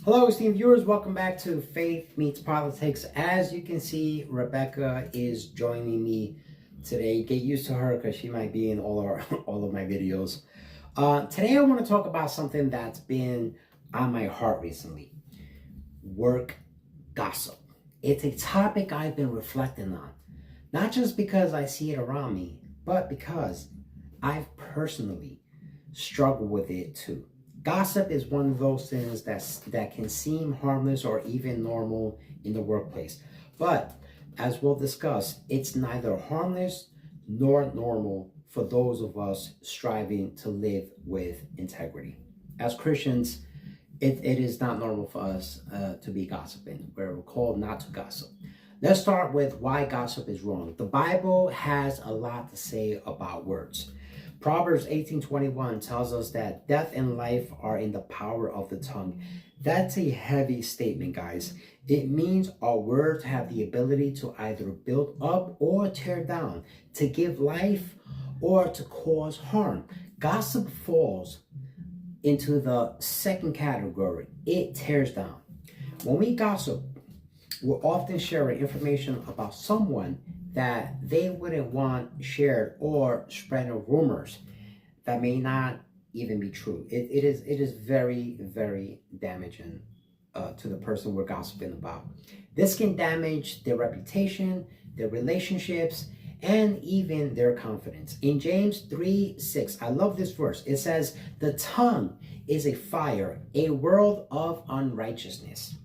Hello, esteemed viewers. Welcome back to Faith Meets Politics. As you can see, Rebecca is joining me today. Get used to her because she might be in all of my videos. Today, I want to talk about something that's been on my heart recently: work gossip. It's a topic I've been reflecting on, not just because I see it around me, but because I've personally struggled with it too. Gossip is one of those things that can seem harmless or even normal in the workplace. But as we'll discuss, it's neither harmless nor normal for those of us striving to live with integrity. As Christians, it is not normal for us to be gossiping. We're called not to gossip. Let's start with why gossip is wrong. The Bible has a lot to say about words. Proverbs 18:21 tells us that death and life are in the power of the tongue. That's a heavy statement, guys. It means our words have the ability to either build up or tear down, to give life or to cause harm. Gossip falls into the second category. It tears down. When we gossip, we're often sharing information about someone that they wouldn't want shared, or spreading rumors that may not even be true. It is very, very damaging to the person we're gossiping about. This can damage their reputation, their relationships, and even their confidence. In James 3:6, I love this verse. It says, "The tongue is a fire, a world of unrighteousness."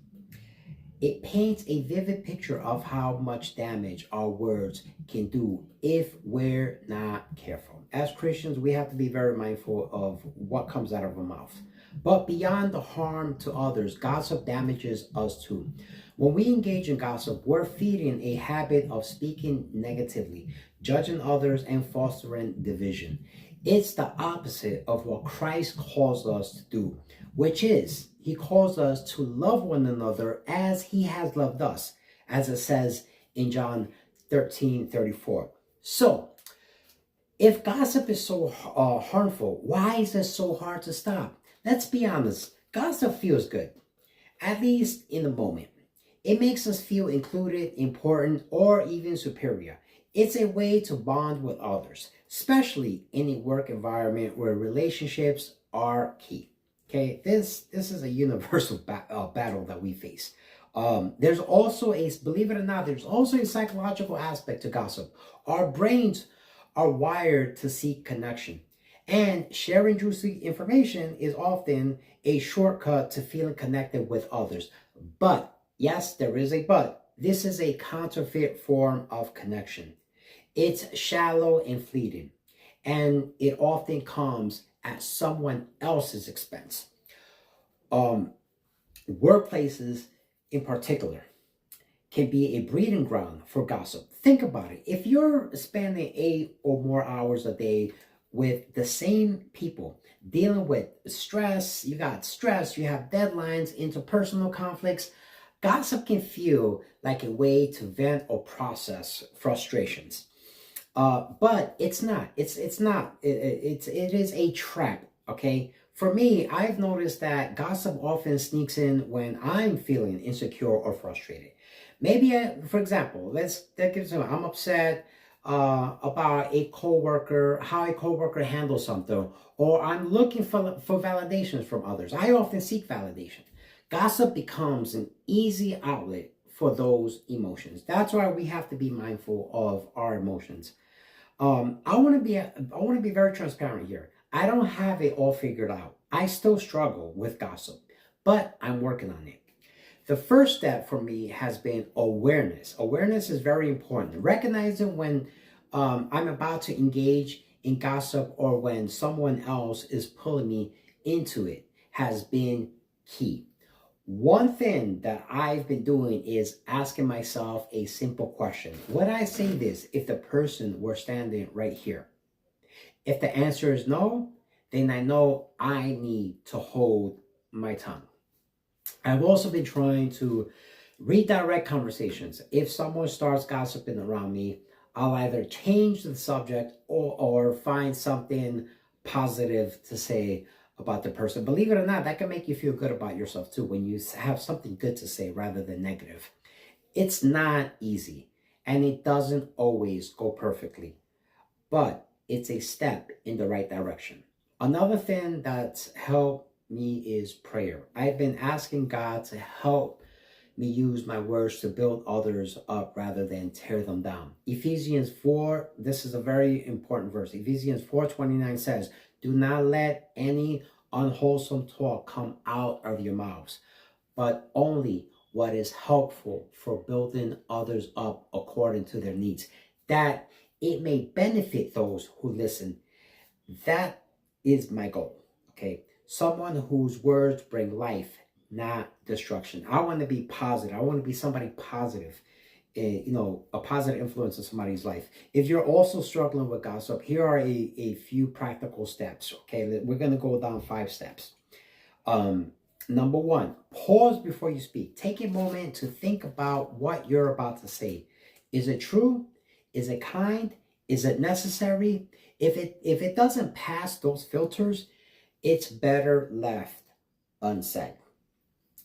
It paints a vivid picture of how much damage our words can do if we're not careful. As Christians, we have to be very mindful of what comes out of our mouth. But beyond the harm to others, gossip damages us too. When we engage in gossip, we're feeding a habit of speaking negatively, judging others, and fostering division. It's the opposite of what Christ calls us to do, which is he calls us to love one another as he has loved us, as it says in John 13:34. So, if gossip is so harmful, why is it so hard to stop? Let's be honest, gossip feels good, at least in the moment. It makes us feel included, important, or even superior. It's a way to bond with others, especially in a work environment where relationships are key. Okay, this is a universal battle that we face. There's also believe it or not, there's also a psychological aspect to gossip. Our brains are wired to seek connection, and sharing juicy information is often a shortcut to feeling connected with others. But, yes, there is a but. This is a counterfeit form of connection. It's shallow and fleeting, and it often comes at someone else's expense. Workplaces, in particular, can be a breeding ground for gossip. Think about it. If you're spending 8 or more hours a day with the same people, dealing with stress, you have deadlines, interpersonal conflicts, gossip can feel like a way to vent or process frustrations. But it's not. It's not. It is a trap. Okay. For me, I've noticed that gossip often sneaks in when I'm feeling insecure or frustrated. Maybe, for example, I'm upset about a coworker, how a coworker handles something, or I'm looking for validations from others. I often seek validation. Gossip becomes an easy outlet for those emotions. That's why we have to be mindful of our emotions. I want to be very transparent here. I don't have it all figured out. I still struggle with gossip, but I'm working on it. The first step for me has been awareness. Awareness is very important. Recognizing when I'm about to engage in gossip or when someone else is pulling me into it has been key. One thing that I've been doing is asking myself a simple question. Would I say this if the person were standing right here? If the answer is no, then I know I need to hold my tongue. I've also been trying to redirect conversations. If someone starts gossiping around me, I'll either change the subject or find something positive to say about the person. Believe it or not, that can make you feel good about yourself too when you have something good to say rather than negative. It's not easy and it doesn't always go perfectly, but it's a step in the right direction. Another thing that's helped me is prayer. I've been asking God to help me use my words to build others up rather than tear them down. Ephesians 4, this is a very important verse. Ephesians 4:29 says, "Do not let any unwholesome talk come out of your mouths, but only what is helpful for building others up according to their needs, that it may benefit those who listen." That is my goal. Okay. Someone whose words bring life, not destruction. I want to be positive. I want to be somebody positive, a positive influence in somebody's life. If you're also struggling with gossip, here are a few practical steps. Okay. We're going to go down 5 steps. Number 1, pause before you speak. Take a moment to think about what you're about to say. Is it true? Is it kind? Is it necessary? If it doesn't pass those filters, it's better left unsaid.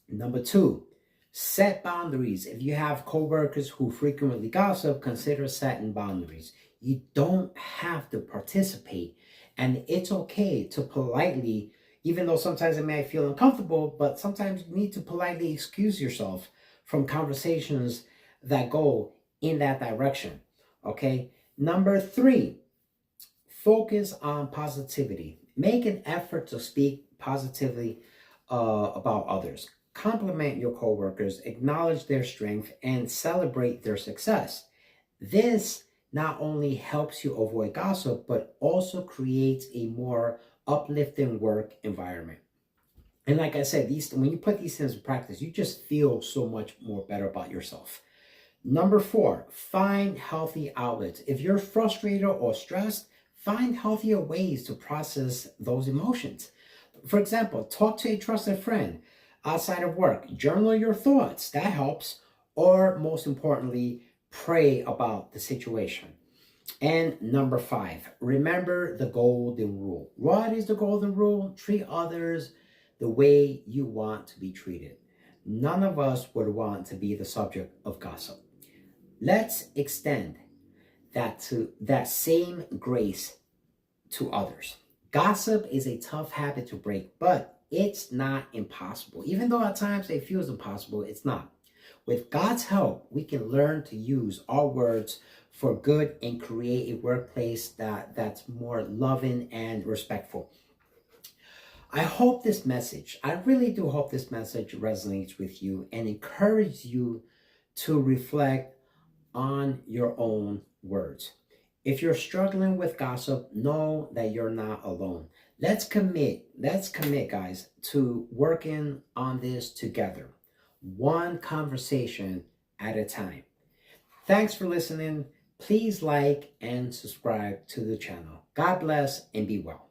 Number 2, set boundaries. If you have coworkers who frequently gossip, consider setting boundaries. You don't have to participate, and it's okay to politely, even though sometimes it may feel uncomfortable, but sometimes you need to politely excuse yourself from conversations that go in that direction. Okay. Number 3, focus on positivity. Make an effort to speak positively about others. Compliment your coworkers, acknowledge their strength, and celebrate their success. This not only helps you avoid gossip, but also creates a more uplifting work environment. And like I said, when you put these things in practice, you just feel so much more better about yourself. Number 4, find healthy outlets. If you're frustrated or stressed, find healthier ways to process those emotions. For example, talk to a trusted friend outside of work. Journal your thoughts. That helps. Or most importantly, pray about the situation. And number 5, remember the golden rule. What is the golden rule? Treat others the way you want to be treated. None of us would want to be the subject of gossip. Let's extend that same grace to others. Gossip is a tough habit to break, but it's not impossible. Even though at times it feels impossible, it's not. With God's help, we can learn to use our words for good and create a workplace that's more loving and respectful. I really do hope this message resonates with you and encourages you to reflect on your own words. If you're struggling with gossip, know that you're not alone. Let's commit, guys, to working on this together, one conversation at a time. Thanks for listening. Please like and subscribe to the channel. God bless and be well.